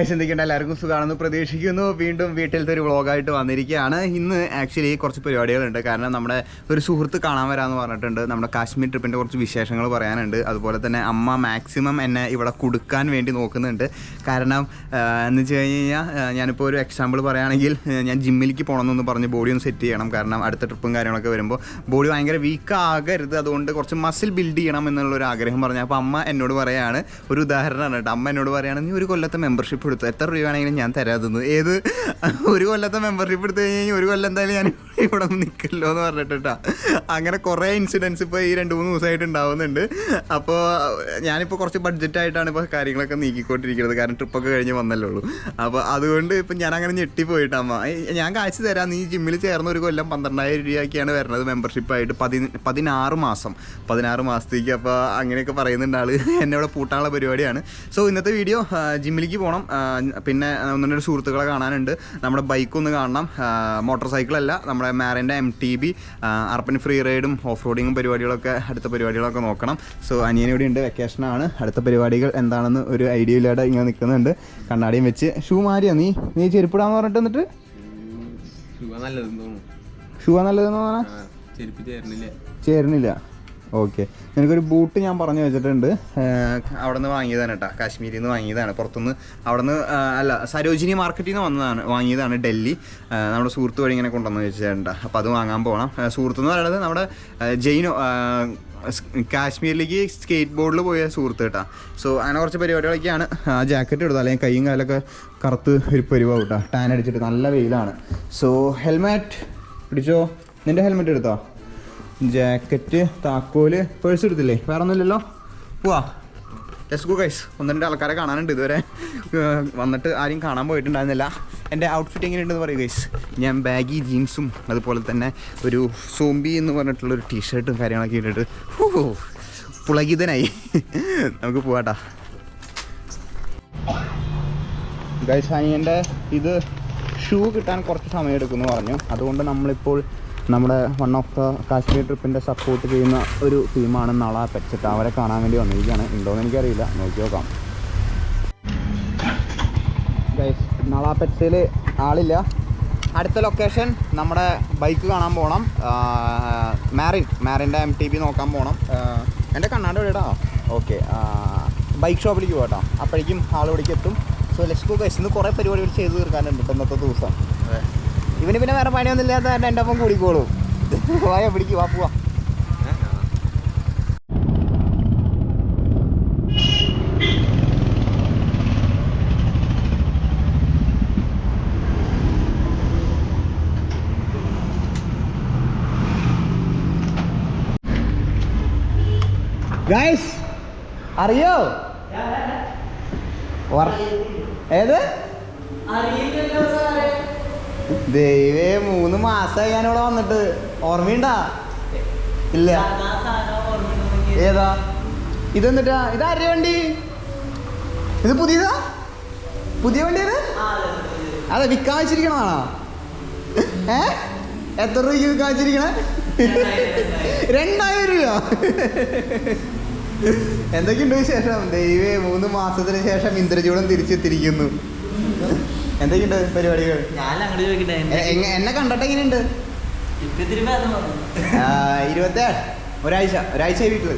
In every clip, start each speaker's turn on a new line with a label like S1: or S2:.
S1: ചിന്തിക്കേണ്ട എല്ലാവർക്കും സുഖമാണെന്ന് പ്രതീക്ഷിക്കുന്നു. വീണ്ടും വീട്ടിലത്തെ ഒരു വ്ളോഗായിട്ട് വന്നിരിക്കുകയാണ്. ഇന്ന് ആക്ച്വലി കുറച്ച് പരിപാടികളുണ്ട്. കാരണം നമ്മുടെ ഒരു സുഹൃത്ത് കാണാൻ വരാമെന്ന് പറഞ്ഞിട്ടുണ്ട്. നമ്മുടെ കാശ്മീർ ട്രിപ്പിൻ്റെ കുറച്ച് വിശേഷങ്ങൾ പറയാനുണ്ട്. അതുപോലെ തന്നെ അമ്മ മാക്സിമം എന്നെ ഇവിടെ കൊടുക്കാൻ വേണ്ടി നോക്കുന്നുണ്ട്. കാരണം എന്ന് വെച്ച് കഴിഞ്ഞ് കഴിഞ്ഞാൽ ഞാനിപ്പോൾ ഒരു എക്സാമ്പിൾ പറയുകയാണെങ്കിൽ, ഞാൻ ജിമ്മിലേക്ക് പോകണമെന്നൊന്ന് പറഞ്ഞ് ബോഡി ഒന്ന് സെറ്റ് ചെയ്യണം. കാരണം അടുത്ത ട്രിപ്പും കാര്യങ്ങളൊക്കെ വരുമ്പോൾ ബോഡി ഭയങ്കര വീക്കാകരുത്, അതുകൊണ്ട് കുറച്ച് മസിൽ ബിൽഡ് ചെയ്യണം എന്നുള്ളൊരു ആഗ്രഹം പറഞ്ഞു. അപ്പോൾ അമ്മ എന്നോട് പറയുകയാണ്, ഒരു ഉദാഹരണമാണ് കേട്ടോ, അമ്മ എന്നോട് പറയുകയാണ്, നീ ഒരു കൊല്ലത്തെ മെമ്പർഷിപ്പ് എടുത്തു, എത്ര രൂപയാണെങ്കിലും ഞാൻ തരാതെന്ന്. ഏത് ഒരു കൊല്ലത്തെ മെമ്പർഷിപ്പ് എടുത്തു കഴിഞ്ഞ് കഴിഞ്ഞാൽ ഒരു കൊല്ലം എന്തായാലും ഞാൻ ഇവിടെ നിൽക്കില്ലോ എന്ന് പറഞ്ഞിട്ടാ. അങ്ങനെ കുറേ ഇൻസിഡൻസ് ഇപ്പോൾ ഈ 2-3 ദിവസമായിട്ട് ഉണ്ടാവുന്നുണ്ട്. അപ്പോൾ ഞാനിപ്പോൾ കുറച്ച് ബഡ്ജറ്റായിട്ടാണ് ഇപ്പോൾ കാര്യങ്ങളൊക്കെ നീക്കിക്കൊണ്ടിരിക്കുന്നത്. കാരണം ട്രിപ്പൊക്കെ കഴിഞ്ഞ് വന്നല്ലേ ഉള്ളൂ. അപ്പോൾ അതുകൊണ്ട് ഇപ്പം ഞാനങ്ങനെ ഞെട്ടിപ്പോയിട്ട് അമ്മ, ഞാൻ കാഴ്ച തരാം, നീ ജിമ്മിൽ ചേർന്ന ഒരു കൊല്ലം 12,000 രൂപയൊക്കെയാണ് വരുന്നത് മെമ്പർഷിപ്പായിട്ട്, 16 മാസത്തേക്ക്. അപ്പോൾ അങ്ങനെയൊക്കെ പറയുന്നുണ്ട് ആൾ. എന്നെ ഇവിടെ പൂട്ടാനുള്ള പരിപാടിയാണ്. സോ ഇന്നത്തെ വീഡിയോ ജിമ്മിലേക്ക് പോകണം, പിന്നെ 1-2 സുഹൃത്തുക്കളെ കാണാനുണ്ട്, നമ്മുടെ ബൈക്കൊന്ന് കാണണം, മോട്ടോർ സൈക്കിളല്ല നമ്മുടെ മാറിൻ്റെ MTB അർപ്പൻ ഫ്രീ റൈഡും ഓഫ് റോഡിങ്ങും പരിപാടികളൊക്കെ, അടുത്ത പരിപാടികളൊക്കെ നോക്കണം. സോ അനിയനിവിടെ ഉണ്ട്, വെക്കേഷനാണ്. അടുത്ത പരിപാടികൾ എന്താണെന്ന് ഒരു ഐഡിയ ഇല്ലാതെ ഇങ്ങനെ നിൽക്കുന്നുണ്ട്, കണ്ണാടിയും വെച്ച്. ഷൂ മാറിയാ നീ ചെരുപ്പിടാന്ന് പറഞ്ഞിട്ട് എന്നിട്ട് ഷൂ നല്ലതെന്ന് പറഞ്ഞാൽ ചേരുന്നില്ല. ഓക്കെ, എനിക്കൊരു ബൂട്ട് ഞാൻ പറഞ്ഞു വെച്ചിട്ടുണ്ട്, അവിടെ നിന്ന് വാങ്ങിയതാണ് കേട്ടോ, കാശ്മീരിൽ നിന്ന് വാങ്ങിയതാണ്, പുറത്തുനിന്ന് അവിടെ നിന്ന് അല്ല, സരോജിനി മാർക്കറ്റിൽ നിന്ന് വാങ്ങിയതാണ്, ഡൽഹി. നമ്മുടെ സുഹൃത്ത് വഴി ഇങ്ങനെ കൊണ്ടുവന്ന് വെച്ചിട്ടുണ്ട്. അപ്പോൾ അത് വാങ്ങാൻ പോകണം. സുഹൃത്ത് എന്ന് പറയുന്നത് നമ്മുടെ ജെയിനോ, കാശ്മീരിലേക്ക് സ്കേറ്റ് ബോർഡിൽ പോയ സുഹൃത്ത് കേട്ടോ. സോ അങ്ങനെ കുറച്ച് പരിപാടികളൊക്കെയാണ്. ജാക്കറ്റ് എടുത്തു, അല്ലെങ്കിൽ കൈയും കാലൊക്കെ കറുത്ത് ഒരു പരിവാവും കേട്ടോ, ടാൻ അടിച്ചിട്ട് നല്ല വെയിലാണ്. സോ ഹെൽമെറ്റ് പിടിച്ചോ, നിൻ്റെ ഹെൽമെറ്റ് എടുത്തോ, ജാക്കറ്റ്, താക്കോല്, പേഴ്സ് എടുത്തില്ലേ, വേറെ ഒന്നുമില്ലല്ലോ, പോവാ. Let's go guys. 1-2 ആൾക്കാരെ കാണാനുണ്ട്, ഇതുവരെ വന്നിട്ട് ആരും കാണാൻ പോയിട്ടുണ്ടായിരുന്നില്ല. എൻ്റെ ഔട്ട്ഫിറ്റ് എങ്ങനെയുണ്ടെന്ന് പറയും ഗൈസ്. ഞാൻ ബാഗി ജീൻസും അതുപോലെ തന്നെ ഒരു സോംബി എന്ന് പറഞ്ഞിട്ടുള്ളൊരു ടീഷർട്ടും കാര്യങ്ങളൊക്കെ ഇട്ടിട്ട് പുളകിതനായി. നമുക്ക് പോവാട്ടാ ഗൈസ്. അനിയൻ്റെ ഇത് ഷൂ കിട്ടാൻ കുറച്ച് സമയം എടുക്കുമെന്ന് പറഞ്ഞു. അതുകൊണ്ട് നമ്മളിപ്പോൾ നമ്മുടെ വൺ ഓഫ് ദ കാശ്മീർ ട്രിപ്പിൻ്റെ സപ്പോർട്ട് ചെയ്യുന്ന ഒരു ടീമാണ് നള പെറ്റ്സ്. അവരെ കാണാൻ വേണ്ടി വന്നിരിക്കുകയാണ്. ഉണ്ടോയെന്ന് എനിക്കറിയില്ല, നോക്കി നോക്കാം ഗൈസ്. നള പെറ്റ്സിൽ ആളില്ല. അടുത്ത ലൊക്കേഷൻ നമ്മുടെ ബൈക്ക് കാണാൻ പോകണം, മാറിൻ്റെ MTB നോക്കാൻ പോകണം. എൻ്റെ കണ്ണാട് എവിടെയാ? ഓക്കെ, ബൈക്ക് ഷോപ്പിലേക്ക് പോകട്ടോ, അപ്പോഴേക്കും ആളിവിടേക്ക് എത്തും. So let's go guys. ഇന്ന് കുറേ പരിപാടികൾ ചെയ്ത് തീർക്കാനുണ്ട് ഇന്നത്തെ ദിവസം. ഇവന് പിന്നെ വേറെ പണിയൊന്നും ഇല്ലാത്ത എൻ്റെ ഒപ്പം കൂടിക്കോളും. വായ പിടിക്ക്, വാ പോവാ. ഗൈസ് അറിയോ ഏത് ദൈവേ, 3 മാസമായി ഞാനിവിടെ വന്നിട്ട്, ഓർമ്മയുണ്ടാ? ഇല്ല. ഏതാ ഇതെന്നിട്ടാ? ഇതാരുടെ വണ്ടി? ഇത് പുതിയതാ? പുതിയ വണ്ടിയത്? അതെ, വിൽക്കാൻ വെച്ചിരിക്കണതാണോ? എത്ര രൂപയ്ക്ക് വിൽക്കാൻ വെച്ചിരിക്കണേ? 2000 രൂപ. എന്തൊക്കെയുണ്ട് വിശേഷം? ദൈവേ, 3 മാസത്തിന് ശേഷം ഇന്ദ്രചൂടൻ തിരിച്ചെത്തിയിരിക്കുന്നു. എന്തൊക്കെയുണ്ട് പരിപാടികൾ? എന്നെ കണ്ടിട്ട് എങ്ങനെയുണ്ട്? 27 ഒരാഴ്ച വീട്ടില്.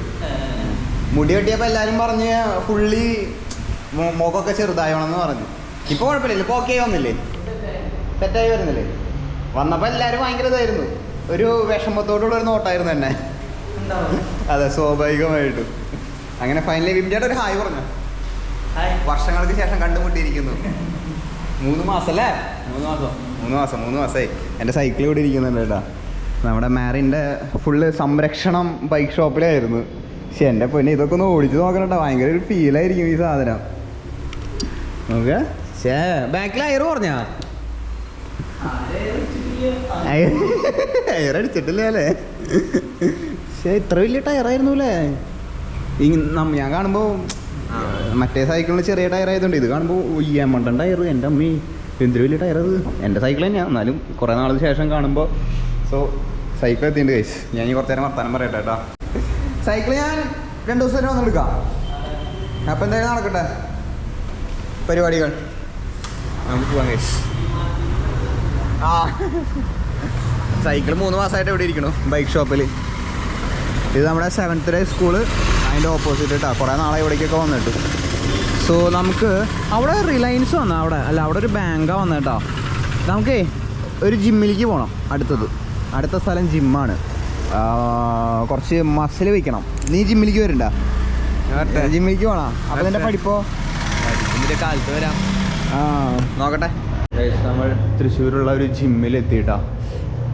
S1: മുടി വെട്ടിയപ്പോൾ എല്ലാവരും പറഞ്ഞ് ഫുള്ളി മുഖമൊക്കെ ചെറുതായോണെന്ന് പറഞ്ഞു. ഇപ്പോൾ കുഴപ്പമില്ല, ഇപ്പോൾ ഓക്കെ വന്നില്ലേ, സെറ്റായി വരുന്നില്ലേ? വന്നപ്പോൾ എല്ലാവരും ഭയങ്കര ഇതായിരുന്നു, ഒരു വിഷമത്തോടുള്ളൊരു നോട്ടായിരുന്നു എന്നെ. അതെ, സ്വാഭാവികമായിട്ടും. അങ്ങനെ ഫൈനലി വിംജായിട്ട് ഒരു ഹായ് പറഞ്ഞു. വർഷങ്ങൾക്ക് ശേഷം കണ്ടുമുട്ടിയിരിക്കുന്നു. 3 മാസം അല്ലേ? 3 മാസമായി. എൻ്റെ സൈക്കിൾ ഇവിടെ ഇരിക്കുന്നുണ്ട് കേട്ടോ. നമ്മുടെ മാറിൻ്റെ ഫുള്ള് സംരക്ഷണം ബൈക്ക് ഷോപ്പിലായിരുന്നു. പക്ഷെ എൻ്റെ പൊന്നെ, ഇതൊക്കെ ഒന്ന് ഓടിച്ച് നോക്കണം കേട്ടോ, ഭയങ്കര ഒരു ഫീലായിരിക്കും ഈ സാധനം. നോക്കുക. ബാക്കിൽ അയർ പറഞ്ഞാ? ടയർ അടിച്ചിട്ടില്ല അല്ലേ? പക്ഷേ ഇത്ര വലിയ ടയറായിരുന്നു അല്ലേ? ഞാൻ കാണുമ്പോൾ മറ്റേ സൈക്കിളിന് ചെറിയ ടയർ ആയതുകൊണ്ട് ഇത് കാണുമ്പോൾ മണ്ടൻ ടയർ. എൻ്റെ അമ്മി, എന്തൊരു വലിയ ടയർ അത്. എൻ്റെ സൈക്കിൾ തന്നെയാണ്, എന്നാലും കുറേ നാളിന് ശേഷം കാണുമ്പോൾ. സോ സൈക്കിൾ എത്തിയിട്ടുണ്ട് ഗൈസ്. ഞാൻ കുറച്ച് നേരം വർത്താനം പറയട്ടെ കേട്ടോ. സൈക്കിൾ ഞാൻ 2 ദിവസം വരെ വന്നെടുക്കാം. അപ്പം എന്തായാലും നടക്കട്ടെ. പരിപാടികൾ നമുക്ക് പോകാൻ കഴിയും. ആ സൈക്കിൾ 3 മാസമായിട്ട് എവിടെ ഇരിക്കണു ബൈക്ക് ഷോപ്പിൽ. ഇത് നമ്മുടെ 7th ഡേ സ്കൂള് അതിൻ്റെ ഓപ്പോസിറ്റ് കേട്ടോ. കുറേ നാളെ ഇവിടേക്കൊക്കെ വന്നിട്ട്. സോ നമുക്ക് അവിടെ റിലയൻസ് വന്നാൽ അവിടെ അല്ല, അവിടെ ഒരു ബാങ്കാണ് വന്നത് കേട്ടോ. നമുക്കേ ഒരു ജിമ്മിലേക്ക് പോകണം. അടുത്ത സ്ഥലം ജിമ്മാണ്. കുറച്ച് മസിൽ വയ്ക്കണം. നീ ജിമ്മിലേക്ക് വരണ്ട? ജിമ്മിലേക്ക് പോകണം. അപ്പോൾ നിൻ്റെ പഠിപ്പോ?
S2: കാലത്ത് വരാം.
S1: നോക്കട്ടെ. നമ്മൾ തൃശ്ശൂരുള്ള ഒരു ജിമ്മിൽ എത്തിയിട്ടാ.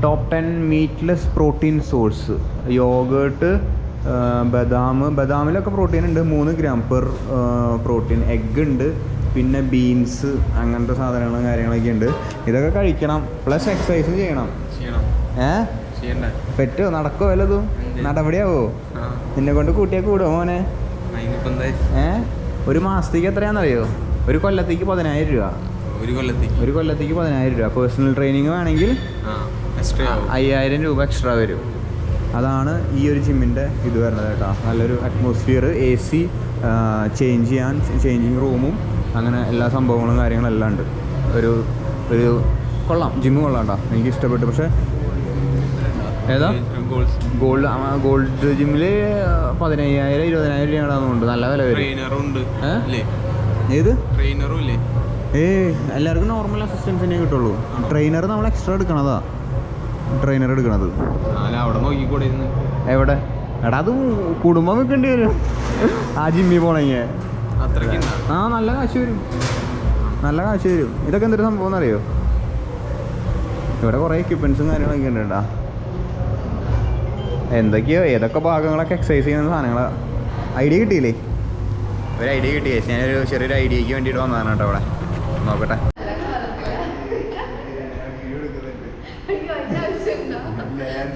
S1: Top 10 meatless protein source. Yoghurt, ബദാമിലൊക്കെ പ്രോട്ടീൻ ഉണ്ട്. 3 ഗ്രാം പെർ പ്രോട്ടീൻ. എഗ്ഗ് ഉണ്ട്, പിന്നെ ബീൻസ്, അങ്ങനത്തെ സാധനങ്ങളും കാര്യങ്ങളൊക്കെ ഉണ്ട്. ഇതൊക്കെ കഴിക്കണം. പ്ലസ് എക്സസൈസും ചെയ്യണം. പറ്റുമോ? നടക്കുമോ? വല്ലതും നടപടിയാവോ? നിന്നെ കൊണ്ട് കൂട്ടിയാൽ കൂടുമോ മോനെ? ഒരു മാസത്തേക്ക് എത്രയാണെന്നറിയോ? ഒരു കൊല്ലത്തേക്ക് 10,000 രൂപ. ഒരു കൊല്ലത്തേക്ക് 10,000 രൂപ. പേഴ്സണൽ ട്രെയിനിങ് വേണമെങ്കിൽ 5,000 രൂപ എക്സ്ട്രാ വരും. അതാണ് ഈ ഒരു ജിമ്മിൻ്റെ ഇത് വരുന്നത് കേട്ടോ. നല്ലൊരു അറ്റ്മോസ്ഫിയർ, AC, ചേഞ്ചിങ് റൂമും അങ്ങനെ എല്ലാ സംഭവങ്ങളും കാര്യങ്ങളെല്ലാം ഉണ്ട്. ഒരു കൊള്ളാം, ജിമ്മ് കൊള്ളാം കേട്ടോ. എനിക്ക് ഇഷ്ടപ്പെട്ടു. പക്ഷേ ഏതാ ഗോൾഡ് ജിമ്മിൽ 15,000 20,000 രൂപയാണെന്നുണ്ട്. നല്ല വില വരും. ഏത് എല്ലാവർക്കും നോർമൽ അസിസ്റ്റൻസിനെ കിട്ടുള്ളൂ. ട്രെയിനർ നമ്മൾ എക്സ്ട്രാ എടുക്കണതാ. ട്രെയിനർ എടുക്കണത്
S2: അവിടെ നോക്കിക്കൂടെ?
S1: എവിടെ? എടാ അത് കുടുംബം വെക്കേണ്ടി വരും ആ ജിമ്മിൽ പോണെങ്കിൽ. നല്ല കാശ് വരും. ഇതൊക്കെ എന്തൊരു സംഭവം എന്നറിയോ? ഇവിടെ കുറേ എക്യുപ്മെൻസും കാര്യങ്ങളൊക്കെ ഉണ്ട് കേട്ടോ. എന്തൊക്കെയോ ഏതൊക്കെ ഭാഗങ്ങളൊക്കെ എക്സസൈസ് ചെയ്യുന്ന സാധനങ്ങളാണ്. ഐഡിയ കിട്ടിയില്ലേ? ഒരു ഐഡിയ കിട്ടിയേ. ഞാനൊരു ചെറിയൊരു ഐഡിയക്ക് വേണ്ടിയിട്ട് വന്നതാണ് കേട്ടോ. അവിടെ നോക്കട്ടെ.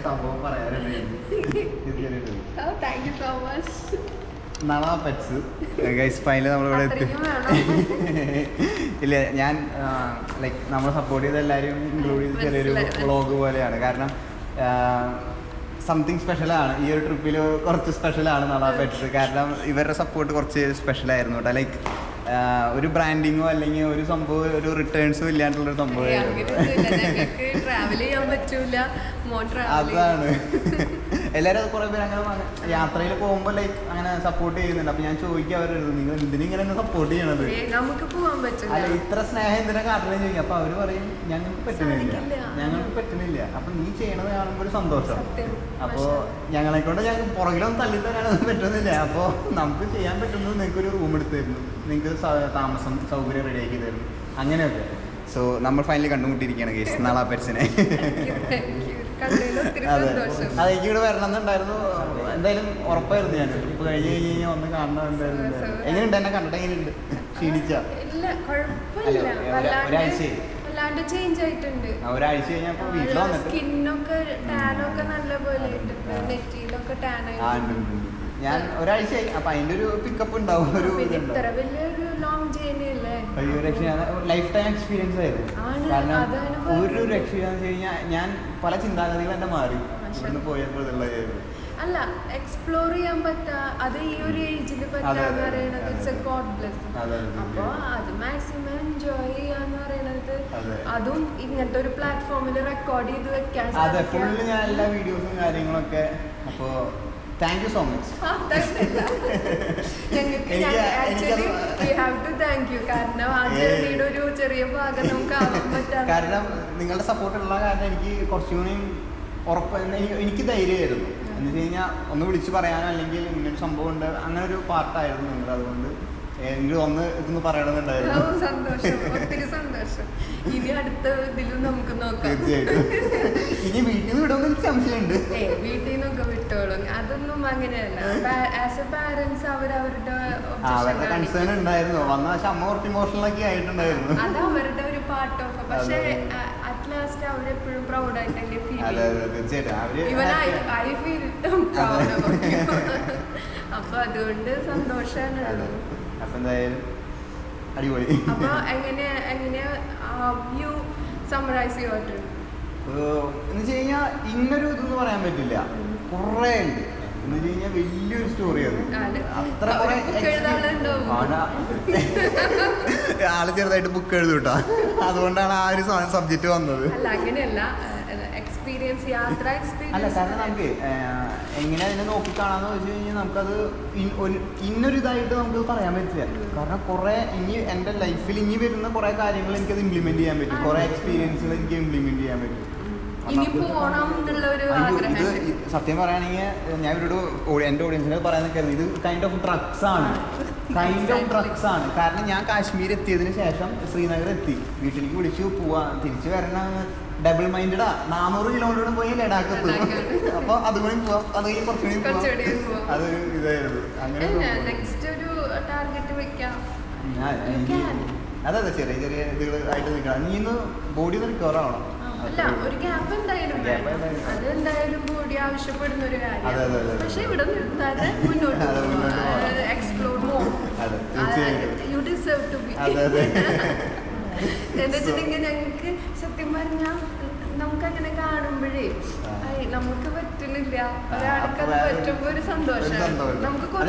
S1: സംഭവം പറയാറുണ്ട്. ഫൈനലി നമ്മളിവിടെ എത്തി. ഇല്ല, ഞാൻ ലൈക്ക് നമ്മൾ സപ്പോർട്ട് ചെയ്ത എല്ലാവരും ഇൻക്ലൂഡ് ചെയ്ത് ചെറിയൊരു വ്ളോഗ് പോലെയാണ്. കാരണം സംതിങ് സ്പെഷ്യലാണ്. ഈ ഒരു ട്രിപ്പിൽ കുറച്ച് സ്പെഷ്യലാണ് നള പെറ്റ്സ്. കാരണം ഇവരുടെ സപ്പോർട്ട് കുറച്ച് സ്പെഷ്യലായിരുന്നു കേട്ടോ. ലൈക്ക് ഒരു ബ്രാൻഡിങ്ങോ അല്ലെങ്കിൽ ഒരു സംഭവം ഒരു റിട്ടേൺസും ഇല്ലാണ്ടുള്ളൊരു സംഭവമായിരുന്നു. അതാണ് എല്ലാവരും അത് കുറേ പേര് അങ്ങനെ യാത്രയിൽ പോകുമ്പോൾ ലൈക്ക് അങ്ങനെ സപ്പോർട്ട് ചെയ്യുന്നുണ്ട്. അപ്പം ഞാൻ ചോദിക്കുക അവരോട്, നിങ്ങൾ എന്തിനും ഇങ്ങനെ എന്നെ സപ്പോർട്ട് ചെയ്യണത്? അല്ല, ഇത്ര സ്നേഹം എന്തിനാ കാട്ടണമെന്ന് ചോദിക്കും. അപ്പോൾ അവർ പറയും ഞങ്ങൾക്ക് പറ്റുന്നില്ല. അപ്പം നീ ചെയ്യണത് കാണുമ്പോൾ ഒരു സന്തോഷം. അപ്പോൾ ഞങ്ങളെ കൊണ്ട് ഞങ്ങൾക്ക് പുറകിലൊന്നും തള്ളിത്തരാനൊന്നും പറ്റുന്നില്ല. അപ്പോൾ നമുക്ക് ചെയ്യാൻ പറ്റുന്നത് നിങ്ങൾക്കൊരു റൂം എടുത്ത് തരുന്നു, നിങ്ങൾക്ക് താമസം സൗകര്യം റെഡിയാക്കി തരുന്നു, അങ്ങനെയൊക്കെ. സോ നമ്മൾ ഫൈനലി കണ്ടുമുട്ടിയിരിക്കുകയാണ് ഗൈസ് നള പെറ്റ്സിനെ. അതെ, എനിക്കിവിടെ വരണം എന്നുണ്ടായിരുന്നു. എന്തായാലും ഉറപ്പായിരുന്നു. ഞാൻ ട്രിപ്പ് കഴിഞ്ഞ് കഴിഞ്ഞാൽ ഒന്ന് കാണണമെന്നുണ്ടായിരുന്നു. എങ്ങനെയുണ്ട്? എന്നെ കണ്ടിട്ട് എങ്ങനെയുണ്ട്? ക്ഷീണിച്ച? ഒരാഴ്ച കഴിഞ്ഞപ്പോൾ വീട്ടിൽ വന്നിട്ട് ഞാൻ ഒരാഴ്ചയായി. അപ്പൊ അതിന്റെ ഒരു പിക്കപ്പ് ഉണ്ടാവും. ലൈഫ് ടൈം എക്സ്പീരിയൻസ് ആയിരുന്നു. കാരണം ഒരു രക്ഷയാന്ന് വെച്ച് കഴിഞ്ഞാൽ ഞാൻ പല ചിന്താഗതികൾ എന്നെ മാറി ഇവിടുന്ന് പോയപ്പോഴുള്ളതായിരുന്നു.
S3: അല്ല, എക്സ്പ്ലോർ ചെയ്യാൻ പറ്റാ, അത് ഈ ഒരു ഏജിൽ പറ്റാന്ന് പറയുന്നത് ഇറ്റ്സ് എ ഗോഡ് ബ്ലെസ്സിംഗ്. അപ്പോൾ അത് മാക്സിമം എൻജോയ് ചെയ്യാന്ന് പറയുന്നത്, അതും ഇങ്ങനത്തെ ഒരു പ്ലാറ്റ്ഫോമിൽ റെക്കോർഡ് ചെയ്ത് വെക്കാൻ.
S1: അതെ, ഫുള്ള് ഞാൻ എല്ലാ വീഡിയോസും കാര്യങ്ങളൊക്കെ. അപ്പോൾ താങ്ക് യു സോ മച്ച്. കാരണം നിങ്ങളുടെ സപ്പോർട്ടുള്ള കാരണം എനിക്ക് കുറച്ചുകൂടി ഉറപ്പ്, എനിക്ക് ധൈര്യമായിരുന്നു. എന്ന് വെച്ച് കഴിഞ്ഞാൽ ഒന്ന് വിളിച്ച് പറയാനോ അല്ലെങ്കിൽ ഇങ്ങനൊരു സംഭവം ഉണ്ട് അങ്ങനെ ഒരു പാർട്ടായിരുന്നു നിങ്ങൾ. അതുകൊണ്ട് എനിക്ക് ഇതൊന്ന് പറയണമെന്നുണ്ടായിരുന്നു.
S3: സന്തോഷം, ഒത്തിരി സന്തോഷം. ഇനി അടുത്ത ഇതിലും നമുക്ക് നോക്കാം.
S1: തീർച്ചയായിട്ടും. ഇനി വീട്ടിൽ നിന്ന് വിടുമെന്ന് എനിക്ക് സംശയമുണ്ട്.
S3: വീട്ടിൽ നിന്നൊക്കെ വിട്ടോളും, അതൊന്നും അങ്ങനെയല്ല. ആസ് എ പാരന്റ്സ് അവരവരുടെ
S1: കൺസേൺ ഉണ്ടായിരുന്നു. വന്ന പക്ഷെ അമ്മ കുറച്ച് ഇമോഷണൽ ഒക്കെ ആയിട്ടുണ്ടായിരുന്നു.
S3: അത് അവരുടെ ഒരു പാർട്ട് ഓഫ്. പക്ഷെ അറ്റ് ലാസ്റ്റ് അവരെപ്പോഴും പ്രൗഡായിട്ട് തന്നെ ഫീൽ ചെയ്യും. അപ്പൊ അതുകൊണ്ട് സന്തോഷമാണ്.
S1: അപ്പൊ എന്തായാലും അടിപൊളി.
S3: അപ്പൊ എങ്ങനെയാ യു സമ്മറൈസ് യുവർ ട്രിപ്പ്?
S1: എന്ന് വെച്ച് കഴിഞ്ഞാൽ ഇന്നൊരു ഇതെന്ന് പറയാൻ പറ്റില്ല. കുറേ ഉണ്ട്. എന്ന് വെച്ച് കഴിഞ്ഞാൽ വലിയൊരു സ്റ്റോറി അത്. അത്ര കുറെ ആള് ചെറുതായിട്ട് ബുക്ക് എഴുതും കേട്ടോ. അതുകൊണ്ടാണ് ആ ഒരു സബ്ജക്റ്റ് വന്നത്.
S3: അല്ല അങ്ങനെയല്ല, എക്സ്പീരിയൻസ്, യാത്ര എക്സ്പീരിയൻസ്.
S1: അല്ല കാരണം നമുക്ക് എങ്ങനെ അതിനെ നോക്കിക്കാണാന്ന് വെച്ച് കഴിഞ്ഞാൽ നമുക്കത് ഇന്നൊരു ഇതായിട്ട് നമുക്ക് പറയാൻ പറ്റില്ല. കാരണം കുറെ ഇനി എൻ്റെ ലൈഫിൽ ഇനി വരുന്ന കുറെ കാര്യങ്ങൾ എനിക്കത് ഇംപ്ലിമെന്റ് ചെയ്യാൻ പറ്റും. കുറെ എക്സ്പീരിയൻസുകൾ എനിക്ക് ഇംപ്ലിമെന്റ് ചെയ്യാൻ പറ്റും. ഇത് സത്യം പറയുകയാണെങ്കിൽ ഞാൻ ഇവരോട് എൻ്റെ ഓഡിയൻസിനോട് പറയാൻ നിൽക്കുന്നത്, ഇത് കൈൻഡ് ഓഫ് ഡ്രഗ്സ് ആണ്. കാരണം ഞാൻ കാശ്മീർ എത്തിയതിന് ശേഷം ശ്രീനഗർ എത്തി, വീട്ടിലേക്ക് വിളിച്ചു തിരിച്ചു വരണ ഡബിൾ മൈൻഡാ. 400 കിലോമീറ്റർ പോയി ലഡാക്ക് എത്തും. അപ്പൊ അതുകൂടി പോവാം, അത് കഴിഞ്ഞ് കുറച്ചുകൂടി പോവാം. അതൊരു ഇതായിരുന്നു. അങ്ങനെ അതെ ചെറിയ ചെറിയ ഇതുകൾ ആയിട്ട് നിൽക്കണം. നീ ഇന്ന് ബോഡി ഒന്ന് റിക്കവർ ആവണം.
S3: അല്ല, ഒരു ഗ്യാപ്പ് എന്തായാലും അത് എന്തായാലും ബോഡി ആവശ്യപ്പെടുന്ന ഒരു കാര്യം. പക്ഷെ ഇവിടെ നിർത്താതെ മുന്നോട്ട് explore more. You deserve to be. എന്താ വെച്ചിട്ടുണ്ടെങ്കിൽ ഞങ്ങൾക്ക് സത്യം പറഞ്ഞാൽ നമുക്കങ്ങനെ കാണുമ്പോഴേ നമുക്ക് പറ്റുന്നില്ല, ഒരാൾക്ക് അത് പറ്റുമ്പോ ഒരു സന്തോഷം.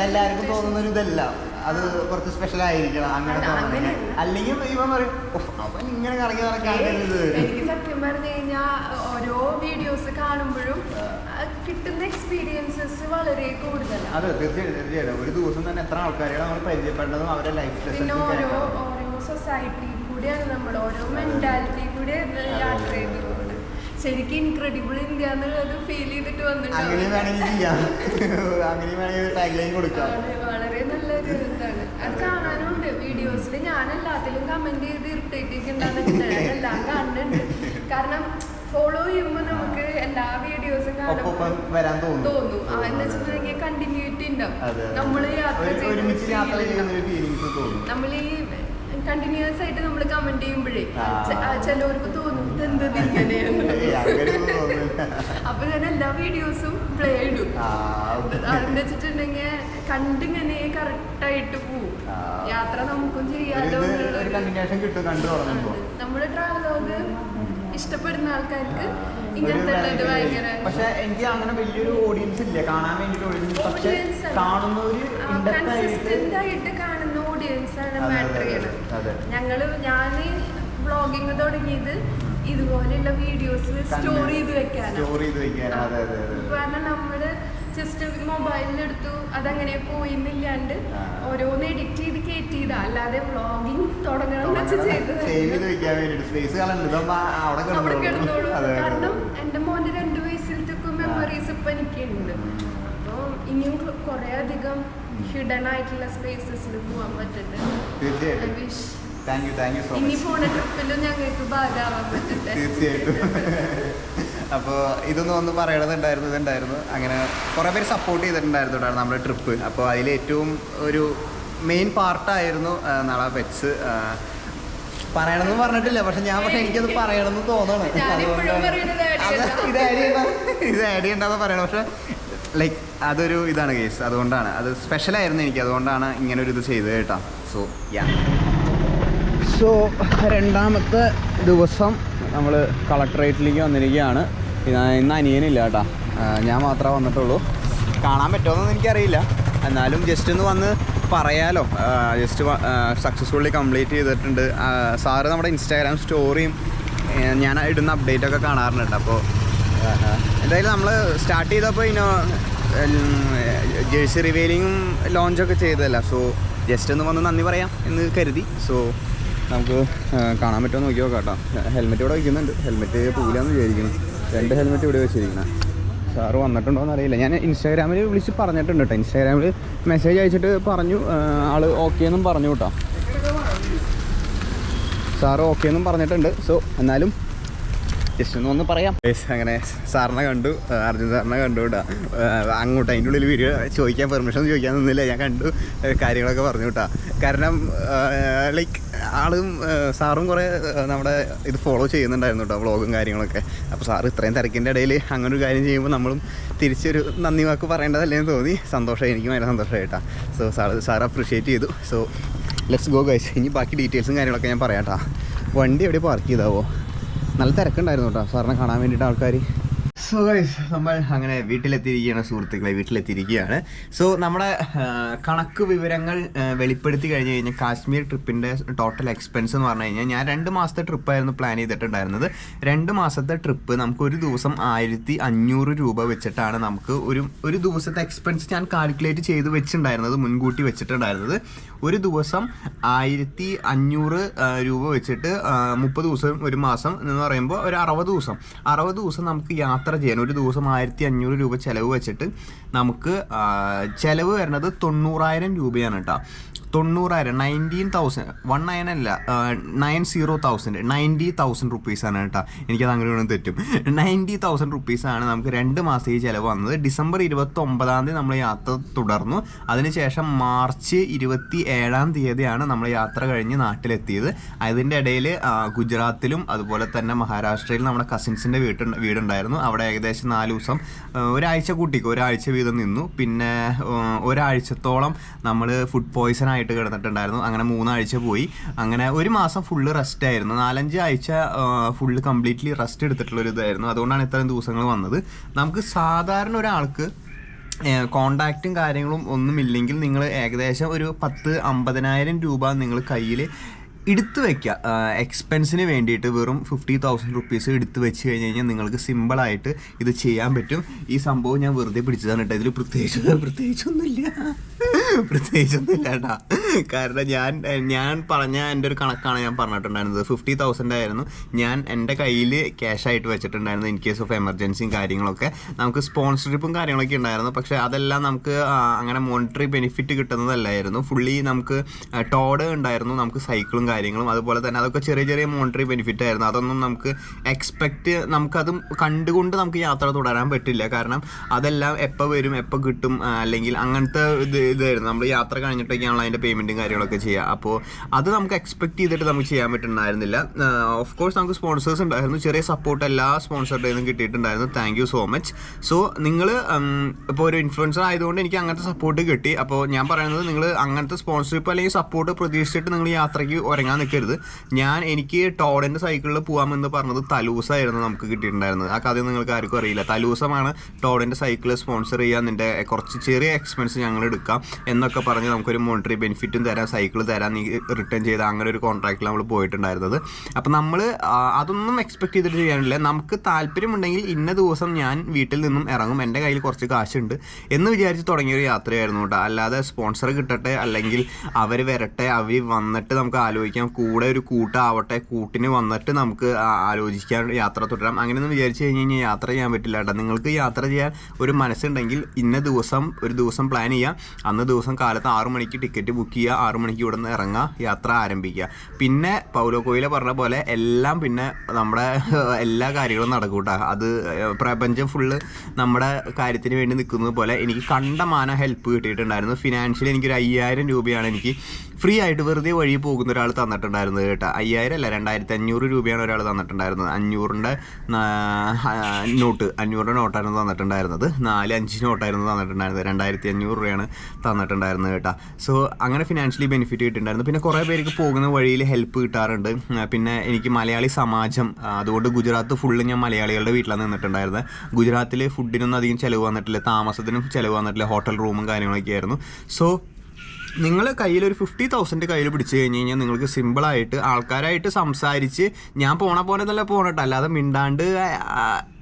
S1: എല്ലാവർക്കും തോന്നുന്ന ഒരു ഇതല്ല, അത് കുറച്ച് സ്പെഷ്യൽ ആയിരിക്കണം അങ്ങനെ. അല്ലെങ്കിൽ ഇവൻ പറയും അവൻ ഇങ്ങനെ കറങ്ങി നടക്കാറുണ്ട്.
S3: എനിക്ക് സത്യം പറഞ്ഞു കഴിഞ്ഞാൽ ഓരോ വീഡിയോസ് കാണുമ്പോഴും കിട്ടുന്ന എക്സ്പീരിയൻസസ് വളരെ കൂടുതലാണ്.
S1: അതെ തീർച്ചയായിട്ടും. ഒരു ദിവസം തന്നെ എത്ര ആൾക്കാരെയാണ് നമ്മൾ പരിചയപ്പെട്ടതും അവരുടെ ലൈഫ്.
S3: പിന്നെ ഓരോ സൊസൈറ്റി കൂടിയാണ് നമ്മൾ, ഓരോ മെന്റാലിറ്റി കൂടെ യാത്ര ചെയ്ത് പോകുന്നത്. ശരിക്കും ഇൻക്രെഡിബിൾ ഇന്ത്യ എന്നുള്ളത് ഫീൽ ചെയ്തിട്ട് വന്നിട്ടുണ്ട്. വളരെ നല്ലൊരു ഇതാണ്. അത് കാണാനുണ്ട് വീഡിയോസിൽ. ഞാൻ എല്ലാത്തിലും കമന്റ് ചെയ്ത് ഇറിറ്റേറ്റ് ഉണ്ടാകുന്നുണ്ട്, എല്ലാം കാണുന്നുണ്ട്. കാരണം ഫോളോ ചെയ്യുമ്പോൾ നമുക്ക് എല്ലാ വീഡിയോസും
S1: വരാൻ തോന്നും.
S3: എന്ന് വെച്ചിട്ടുണ്ടെങ്കിൽ കണ്ടിന്യൂറ്റി ഉണ്ടാവും. നമ്മൾ യാത്ര നമ്മൾ ഈ കണ്ടിന്യൂസ് ആയിട്ട് നമ്മൾ കമന്റ് ചെയ്യുമ്പോഴേ ചിലവർക്ക് തോന്നും എന്തത് ഇങ്ങനെയെന്ന്. അപ്പൊ ഞാൻ എല്ലാ വീഡിയോസും പ്ലേ ഇടും. അതെന്ന് വെച്ചിട്ടുണ്ടെങ്കിൽ കണ്ടിങ്ങനെ കറക്റ്റായിട്ട് പോവും. യാത്ര നമുക്കും ചെയ്യാലോ. നമ്മുടെ ട്രാവലോഗ് ഇഷ്ടപ്പെടുന്ന ആൾക്കാർക്ക് ഇങ്ങനത്തെ ഭയങ്കര.
S1: പക്ഷെ എനിക്ക് അങ്ങനെ വലിയൊരു ഓഡിയൻസ് ഇല്ല കാണാൻ വേണ്ടിട്ട്.
S3: കൺസിസ്റ്റന്റ് ആയിട്ട് കാണുന്ന ഓഡിയൻസ് ആണ് മാറ്റർ ചെയ്യണത്. ഞാൻ വ്ളോഗിങ് തുടങ്ങിയത് ഇതുപോലെയുള്ള വീഡിയോസ് സ്റ്റോർ ചെയ്ത് വെക്കാനാണ്. കാരണം നമ്മള് ജസ്റ്റ് മൊബൈലിലെടുത്തു അതങ്ങനെ പോയിന്നില്ലാണ്ട് ഓരോന്ന് എഡിറ്റ് ചെയ്ത് കയറ്റിയതാ. അല്ലാതെ വ്ളോഗിങ് തുടങ്ങണം വെച്ച് ചെയ്തത് അവിടെ കിടന്നോളൂ. കാരണം എൻ്റെ മോൻ്റെ 2 വയസ്സിലത്തേക്ക് മെമ്മറീസ് ഇപ്പൊ എനിക്കുണ്ട്. അപ്പോൾ ഇനിയും കുറെ അധികം ഹിഡൻ ആയിട്ടുള്ള സ്പേസസിൽ പോകാൻ പറ്റുന്നുണ്ട്. ഇനി പോണ ട്രിപ്പിലും ഞങ്ങൾക്ക് ഭാഗമാവാൻ പറ്റട്ടെ.
S1: തീർച്ചയായിട്ടും. അപ്പോൾ ഇതൊന്നും ഒന്ന് പറയണതുണ്ടായിരുന്നു. അങ്ങനെ കുറേ പേര് സപ്പോർട്ട് ചെയ്തിട്ടുണ്ടായിരുന്നു നമ്മുടെ ട്രിപ്പ്. അപ്പോൾ അതിൽ ഏറ്റവും ഒരു മെയിൻ പാർട്ടായിരുന്നു നാളെ പെറ്റ്സ്. പറയണമെന്ന് പറഞ്ഞിട്ടില്ല, പക്ഷെ എനിക്കത് പറയണമെന്ന് തോന്നണം. ഇത് ആഡ് ചെയ്യണ്ടെന്ന് പറയണം. പക്ഷെ ലൈക്ക് അതൊരു ഇതാണ് കേസ്. അതുകൊണ്ടാണ് അത് സ്പെഷ്യലായിരുന്നു എനിക്ക്. അതുകൊണ്ടാണ് ഇങ്ങനൊരു ഇത് ചെയ്തത് കേട്ടോ. സോ രണ്ടാമത്തെ ദിവസം നമ്മൾ കളക്ടറേറ്റിലേക്ക് വന്നിരിക്കുകയാണ്. ഇന്ന് അനിയനില്ല കേട്ടോ, ഞാൻ മാത്രമേ വന്നിട്ടുള്ളൂ. കാണാൻ പറ്റുമോയെന്നൊന്നും എനിക്കറിയില്ല, എന്നാലും ജസ്റ്റ് ഒന്ന് വന്ന് പറയാലോ. ജസ്റ്റ് സക്സസ്ഫുള്ളി കംപ്ലീറ്റ് ചെയ്തിട്ടുണ്ട്. സാറ് നമ്മുടെ ഇൻസ്റ്റാഗ്രാം സ്റ്റോറിയും ഞാൻ ഇടുന്ന അപ്ഡേറ്റൊക്കെ കാണാറുണ്ട്. അപ്പോൾ എന്തായാലും നമ്മൾ സ്റ്റാർട്ട് ചെയ്തപ്പോൾ ജേഴ്സി റിവീലിങ്ങും ലോഞ്ചൊക്കെ ചെയ്തതല്ല. സോ ജസ്റ്റ് ഒന്ന് വന്ന് നന്ദി പറയാം എന്ന് കരുതി. സോ നമുക്ക് കാണാൻ പറ്റുമോ നോക്കി നോക്കാം കേട്ടോ. ഹെൽമെറ്റ് ഇവിടെ വയ്ക്കുന്നുണ്ട്. ഹെൽമെറ്റ് പോകില്ലാന്ന് വിചാരിക്കുന്നു. 2 ഹെൽമെറ്റ് ഇവിടെ വെച്ചിരിക്കണം. സാറ് വന്നിട്ടുണ്ടോ എന്നറിയില്ല. ഞാൻ ഇൻസ്റ്റാഗ്രാമിൽ വിളിച്ച് പറഞ്ഞിട്ടുണ്ട് കേട്ടോ. ഇൻസ്റ്റാഗ്രാമിൽ മെസ്സേജ് അയച്ചിട്ട് പറഞ്ഞു ആൾ ഓക്കെ എന്നും പറഞ്ഞു കേട്ടോ. സാറ് ഓക്കെ എന്നും പറഞ്ഞിട്ടുണ്ട്. സോ എന്നാലും ജസ്റ്റ് ഒന്ന് പറയാം. അങ്ങനെ സാറിനെ കണ്ടു, അർജുൻ സാറിനെ കണ്ടു കേട്ടോ. അങ്ങോട്ട് അതിൻ്റെ ഉള്ളിൽ വീഡിയോ ചോദിക്കാൻ പെർമിഷൻ ചോദിക്കാൻ നിന്നില്ല. ഞാൻ കണ്ടു, കാര്യങ്ങളൊക്കെ പറഞ്ഞു കേട്ടോ. കാരണം ലൈക്ക് ആളും സാറും കുറേ നമ്മുടെ ഇത് ഫോളോ ചെയ്യുന്നുണ്ടായിരുന്നു കേട്ടോ, വ്ളോഗും കാര്യങ്ങളൊക്കെ. അപ്പോൾ സാറ് ഇത്രയും തിരക്കിൻ്റെ ഇടയിൽ അങ്ങനെ ഒരു കാര്യം ചെയ്യുമ്പോൾ നമ്മളും തിരിച്ചൊരു നന്ദി വാക്ക് പറയേണ്ടതല്ലേന്ന് തോന്നി. സന്തോഷമായി, എനിക്ക് ഭയങ്കര സന്തോഷമായിട്ടാ. സോ സാർ അപ്രിഷ്യേറ്റ് ചെയ്തു. So let's go guys. ഇനി ബാക്കി ഡീറ്റെയിൽസും കാര്യങ്ങളൊക്കെ ഞാൻ പറയാം കേട്ടോ. വണ്ടി എവിടെ പാർക്ക് ചെയ്താവോ? നല്ല തിരക്കുണ്ടായിരുന്നു കേട്ടോ സാറിനെ കാണാൻ വേണ്ടിയിട്ട് ആൾക്കാർ. സോ ഗൈസ് നമ്മൾ അങ്ങനെ വീട്ടിലെത്തിയിരിക്കുകയാണ് സുഹൃത്തുക്കളെ, വീട്ടിലെത്തിയിരിക്കുകയാണ്. സോ നമ്മുടെ കണക്ക് വിവരങ്ങൾ വെളിപ്പെടുത്തി കഴിഞ്ഞ് കഴിഞ്ഞാൽ കാശ്മീർ ട്രിപ്പിൻ്റെ ടോട്ടൽ എക്സ്പെൻസ് എന്ന് പറഞ്ഞു കഴിഞ്ഞാൽ ഞാൻ 2 മാസത്തെ ട്രിപ്പായിരുന്നു പ്ലാൻ ചെയ്തിട്ടുണ്ടായിരുന്നത്. 2 മാസത്തെ ട്രിപ്പ് നമുക്ക് ഒരു ദിവസം 1500 രൂപ വെച്ചിട്ടാണ് നമുക്ക് ഒരു ദിവസത്തെ എക്സ്പെൻസ് ഞാൻ കാൽക്കുലേറ്റ് ചെയ്ത് വെച്ചിട്ടുണ്ടായിരുന്നത്, മുൻകൂട്ടി വെച്ചിട്ടുണ്ടായിരുന്നത്. ഒരു ദിവസം 1500 രൂപ വെച്ചിട്ട് 30 ദിവസം ഒരു മാസം എന്ന് പറയുമ്പോൾ ഒരു 60 ദിവസം നമുക്ക് യാത്ര ചെയ്യാൻ ഒരു ദിവസം 1500 രൂപ ചിലവ് വെച്ചിട്ട് നമുക്ക് ചിലവ് വരുന്നത് 90,000 രൂപയാണ് കേട്ടോ. 90,000 90,000 റുപ്പീസാണ് കേട്ടോ. എനിക്കത് അങ്ങനെ വേണം തെറ്റും. 90,000 റുപ്പീസാണ് നമുക്ക് 2 മാസം ഈ ചിലവ് വന്നത്. ഡിസംബർ 29 നമ്മൾ യാത്ര തുടർന്നു. അതിനുശേഷം മാർച്ച് 27 നമ്മൾ യാത്ര കഴിഞ്ഞ് നാട്ടിലെത്തിയത്. അതിൻ്റെ ഇടയിൽ ഗുജറാത്തിലും അതുപോലെ തന്നെ മഹാരാഷ്ട്രയിലും നമ്മുടെ കസിൻസിൻ്റെ വീടുണ്ടായിരുന്നു. അവിടെ ഏകദേശം 4 ദിവസം ഒരാഴ്ച വീതം നിന്നു. പിന്നെ ഒരാഴ്ചത്തോളം നമ്മൾ ഫുഡ് പോയ്സൺ ആയിട്ട് കിടന്നിട്ടുണ്ടായിരുന്നു. അങ്ങനെ 3 ആഴ്ച പോയി. അങ്ങനെ ഒരു മാസം ഫുള്ള് റെസ്റ്റ് ആയിരുന്നു. 4-5 ആഴ്ച ഫുള്ള് കംപ്ലീറ്റ്ലി റെസ്റ്റ് എടുത്തിട്ടുള്ളൊരു ഇതായിരുന്നു. അതുകൊണ്ടാണ് ഇത്രയും ദിവസങ്ങൾ വന്നത്. നമുക്ക് സാധാരണ ഒരാൾക്ക് കോണ്ടാക്റ്റും കാര്യങ്ങളും ഒന്നുമില്ലെങ്കിൽ നിങ്ങൾ ഏകദേശം ഒരു 10-50,000 രൂപ നിങ്ങൾ കയ്യിൽ എടുത്തു വയ്ക്കുക. എക്സ്പെൻസിന് വേണ്ടിയിട്ട് വെറും 50,000 റുപ്പീസ് എടുത്ത് വെച്ച് കഴിഞ്ഞ് കഴിഞ്ഞാൽ നിങ്ങൾക്ക് സിമ്പിളായിട്ട് ഇത് ചെയ്യാൻ പറ്റും. ഈ സംഭവം ഞാൻ വെറുതെ പിടിച്ചതാണ് കേട്ടോ. ഇതിൽ പ്രത്യേകിച്ചൊന്നുമില്ല കേട്ടോ. കാരണം ഞാൻ പറഞ്ഞ എൻ്റെ ഒരു കണക്കാണ് ഞാൻ പറഞ്ഞിട്ടുണ്ടായിരുന്നത്. 50,000 ആയിരുന്നു ഞാൻ എൻ്റെ കയ്യിൽ ക്യാഷായിട്ട് വെച്ചിട്ടുണ്ടായിരുന്നു ഇൻ കേസ് ഓഫ് എമർജൻസിയും കാര്യങ്ങളൊക്കെ. നമുക്ക് സ്പോൺസർഷിപ്പും കാര്യങ്ങളൊക്കെ ഉണ്ടായിരുന്നു. പക്ഷേ അതെല്ലാം നമുക്ക് അങ്ങനെ മോണിറ്ററി ബെനിഫിറ്റ് കിട്ടുന്നതല്ലായിരുന്നു. ഫുള്ളി നമുക്ക് ടോഡ് ഉണ്ടായിരുന്നു, നമുക്ക് സൈക്കിളും കാര്യങ്ങളും, അതുപോലെ തന്നെ അതൊക്കെ ചെറിയ മോണിറ്ററി ബെനിഫിറ്റ് ആയിരുന്നു. അതൊന്നും നമുക്ക് നമുക്കതും കണ്ടുകൊണ്ട് നമുക്ക് യാത്ര തുടരാൻ പറ്റില്ല. കാരണം അതെല്ലാം എപ്പോൾ വരും എപ്പോൾ കിട്ടും അല്ലെങ്കിൽ അങ്ങനത്തെ ഇതായിരുന്നു. നമ്മൾ യാത്ര കഴിഞ്ഞിട്ടൊക്കെയാണല്ലോ അതിൻ്റെ പേയ്മെൻറ്റും കാര്യങ്ങളൊക്കെ ചെയ്യുക. അപ്പോൾ അത് നമുക്ക് എക്സ്പെക്ട് ചെയ്തിട്ട് നമുക്ക് ചെയ്യാൻ പറ്റുന്നുണ്ടായിരുന്നില്ല. ഓഫ് കോഴ്സ് നമുക്ക് സ്പോൺസേഴ്സ് ഉണ്ടായിരുന്നു. ചെറിയ സപ്പോർട്ട് എല്ലാ സ്പോൺസറുടെ നിന്നും കിട്ടിയിട്ടുണ്ടായിരുന്നു. Thank you so much. So നിങ്ങൾ ഇപ്പോൾ ഒരു ഇൻഫ്ലുവൻസർ ആയതുകൊണ്ട് എനിക്ക് അങ്ങനത്തെ സപ്പോർട്ട് കിട്ടി. അപ്പോൾ ഞാൻ പറയുന്നത് നിങ്ങൾ അങ്ങനത്തെ സ്പോൺസർഷിപ്പ് അല്ലെങ്കിൽ സപ്പോർട്ട് പ്രതീക്ഷിച്ചിട്ട് നിങ്ങൾ യാത്രയ്ക്ക് ഉറങ്ങാൻ നിൽക്കരുത്. എനിക്ക് ടോഡിൻ്റെ സൈക്കിളിൽ പോകാമെന്ന് പറഞ്ഞത് തലൂസായിരുന്നു നമുക്ക് കിട്ടിയിട്ടുണ്ടായിരുന്നത്. ആ കഥ നിങ്ങൾക്ക് ആർക്കും അറിയില്ല. തലൂസമാണ് ടോഡിൻ്റെ സൈക്കിൾ സ്പോൺസർ ചെയ്യാൻ, നിൻ്റെ കുറച്ച് ചെറിയ എക്സ്പെൻസ് ഞങ്ങൾ എടുക്കാം എന്നൊക്കെ പറഞ്ഞ് നമുക്കൊരു മോണിറ്ററി ബെനിഫിറ്റും തരാം, സൈക്കിൾ തരാം, നീ റിട്ടേൺ ചെയ്ത അങ്ങനെ ഒരു കോൺട്രാക്റ്റിൽ നമ്മൾ പോയിട്ടുണ്ടായിരുന്നത്. അപ്പോൾ നമ്മൾ അതൊന്നും എക്സ്പെക്ട് ചെയ്തിട്ട് ചെയ്യാനില്ല. നമുക്ക് താല്പര്യമുണ്ടെങ്കിൽ ഇന്ന ദിവസം ഞാൻ വീട്ടിൽ നിന്നും ഇറങ്ങും, എൻ്റെ കയ്യിൽ കുറച്ച് കാശുണ്ട് എന്ന് വിചാരിച്ച് തുടങ്ങിയൊരു യാത്രയായിരുന്നു കേട്ടോ. അല്ലാതെ സ്പോൺസർ കിട്ടട്ടെ അല്ലെങ്കിൽ അവർ വരട്ടെ, അവർ വന്നിട്ട് നമുക്ക് ആലോചിക്കാം, കൂടെ ഒരു കൂട്ടാവട്ടെ, കൂട്ടിന് വന്നിട്ട് നമുക്ക് ആലോചിക്കാൻ യാത്ര തുടരാം, അങ്ങനെയൊന്നും വിചാരിച്ച് കഴിഞ്ഞ് കഴിഞ്ഞാൽ യാത്ര ചെയ്യാൻ പറ്റില്ല കേട്ടോ. നിങ്ങൾക്ക് യാത്ര ചെയ്യാൻ ഒരു മനസ്സുണ്ടെങ്കിൽ ഇന്ന ദിവസം ഒരു ദിവസം പ്ലാൻ ചെയ്യുക. അന്ന് ദിവസം കാലത്ത് 6 മണിക്ക് ടിക്കറ്റ് ബുക്ക് ചെയ്യുക, 6 മണിക്ക് ഇവിടെ നിന്ന് ഇറങ്ങുക, യാത്ര ആരംഭിക്കുക. പിന്നെ പൗലോ കോയിലെ പറഞ്ഞ പോലെ എല്ലാം പിന്നെ നമ്മുടെ എല്ലാ കാര്യങ്ങളും നടക്കും കേട്ടോ. അത് പ്രപഞ്ചം ഫുള്ള് നമ്മുടെ കാര്യത്തിന് വേണ്ടി നിൽക്കുന്നത് പോലെ എനിക്ക് കണ്ടമാന ഹെൽപ്പ് കിട്ടിയിട്ടുണ്ടായിരുന്നു. ഫിനാൻഷ്യലി എനിക്കൊരു 5,000 രൂപയാണ് എനിക്ക് ഫ്രീ ആയിട്ട് വെറുതെ വഴി പോകുന്ന ഒരാൾ തന്നിട്ടുണ്ടായിരുന്നത് കേട്ടോ. 5,000 അല്ല 2,500 രൂപയാണ് ഒരാൾ തന്നിട്ടുണ്ടായിരുന്നത്. 500ൻ്റെ നോട്ടായിരുന്നു തന്നിട്ടുണ്ടായിരുന്നത്. 4-5 നോട്ടായിരുന്നു തന്നിട്ടുണ്ടായിരുന്നത്. 2,500 രൂപയാണ് തന്നിട്ടുണ്ടായിരുന്നത് കേട്ടോ. സോ അങ്ങനെ ഫിനാൻഷ്യലി ബെനിഫിറ്റ് കിട്ടിയിട്ടുണ്ടായിരുന്നു. പിന്നെ കുറേ പേർക്ക് പോകുന്ന വഴിയിൽ ഹെൽപ്പ് കിട്ടാറുണ്ട്. പിന്നെ എനിക്ക് മലയാളി സമാജം, അതുകൊണ്ട് ഗുജറാത്ത് ഫുള്ള് ഞാൻ മലയാളികളുടെ വീട്ടിലാണ് നിന്നിട്ടുണ്ടായിരുന്നത്. ഗുജറാത്തിൽ ഫുഡിനൊന്നും അധികം ചിലവ് വന്നിട്ടില്ല, താമസത്തിനും ചിലവ് വന്നിട്ടില്ല, ഹോട്ടൽ റൂമും കാര്യങ്ങളൊക്കെ ആയിരുന്നു. സോ നിങ്ങൾ കയ്യിലൊരു 50,000 കയ്യിൽ പിടിച്ച് കഴിഞ്ഞ് കഴിഞ്ഞാൽ നിങ്ങൾക്ക് സിമ്പിളായിട്ട് ആൾക്കാരായിട്ട് സംസാരിച്ച്, ഞാൻ പോണതല്ല പോകട്ടോ, അല്ലാതെ മിണ്ടാണ്ട്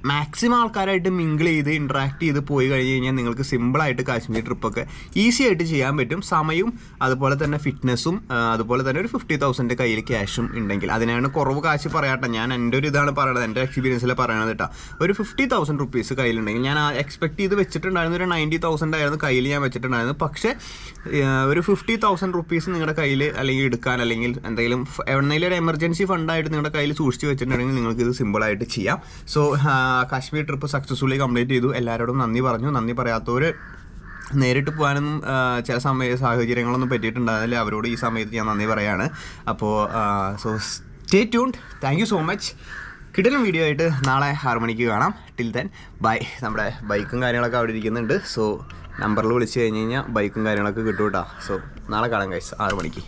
S1: മാക്സിമം ആൾക്കാരായിട്ട് മിങ്കിൾ ചെയ്ത് ഇൻട്രാക്ട് ചെയ്ത് പോയി കഴിഞ്ഞ് കഴിഞ്ഞാൽ നിങ്ങൾക്ക് സിമ്പിളായിട്ട് കാശ്മീർ ട്രിപ്പൊക്കെ ഈസി ആയിട്ട് ചെയ്യാൻ പറ്റും. സമയവും അതുപോലെ തന്നെ ഫിറ്റ്നസ്സും അതുപോലെ തന്നെ ഒരു 50,000 കയ്യിൽ ക്യാഷും ഉണ്ടെങ്കിൽ. അതിനാണ് കുറവ് കാശ് പറയാട്ടെ, ഞാൻ എൻ്റെ ഒരു ഇതാണ് പറയണത്, എൻ്റെ എക്സ്പീരിയൻസിൽ പറയണത് കേട്ടോ. ഒരു 50,000 റുപ്പീസ് കയ്യിലുണ്ടെങ്കിൽ, ഞാൻ എക്സ്പെക്ട് ചെയ്ത് വെച്ചിട്ടുണ്ടായിരുന്നു ഒരു 90,000 ആയിരുന്നു കയ്യിൽ ഞാൻ വെച്ചിട്ടുണ്ടായിരുന്നു. പക്ഷേ ഒരു 50,000 റുപ്പീസ് നിങ്ങളുടെ കയ്യിൽ അല്ലെങ്കിൽ എടുക്കാൻ, അല്ലെങ്കിൽ എന്തെങ്കിലും എവിടെയെങ്കിലും ഒരു എമർജൻസി ഫണ്ടായിട്ട് നിങ്ങളുടെ കയ്യിൽ സൂക്ഷിച്ച് വെച്ചിട്ടുണ്ടെങ്കിൽ നിങ്ങൾക്ക് ഇത് സിമ്പിളായിട്ട് ചെയ്യാം. So Kashmir trip successfully complete ചെയ്തു. എല്ലാവരോടും നന്ദി പറഞ്ഞു. നന്ദി പറയാത്തവർ നേരിട്ട് പോകാനൊന്നും ചില സാഹചര്യങ്ങളൊന്നും പറ്റിയിട്ടുണ്ടായിരുന്നില്ല. അവരോട് ഈ സമയത്ത് ഞാൻ നന്ദി പറയാണ്. അപ്പോൾ so stay tuned. Thank you so much. കിടിലൻ വീഡിയോ ആയിട്ട് നാളെ 6 മണിക്ക് കാണാം. Till then bye. നമ്മുടെ ബൈക്കും കാര്യങ്ങളൊക്കെ അവിടെ ഇരിക്കുന്നുണ്ട്. സോ നമ്പറിൽ വിളിച്ച് കഴിഞ്ഞ് കഴിഞ്ഞാൽ ബൈക്കും കാര്യങ്ങളൊക്കെ കിട്ടും കേട്ടോ. സോ നാളെ കാണാം ഗൈസ് 6 മണിക്ക്.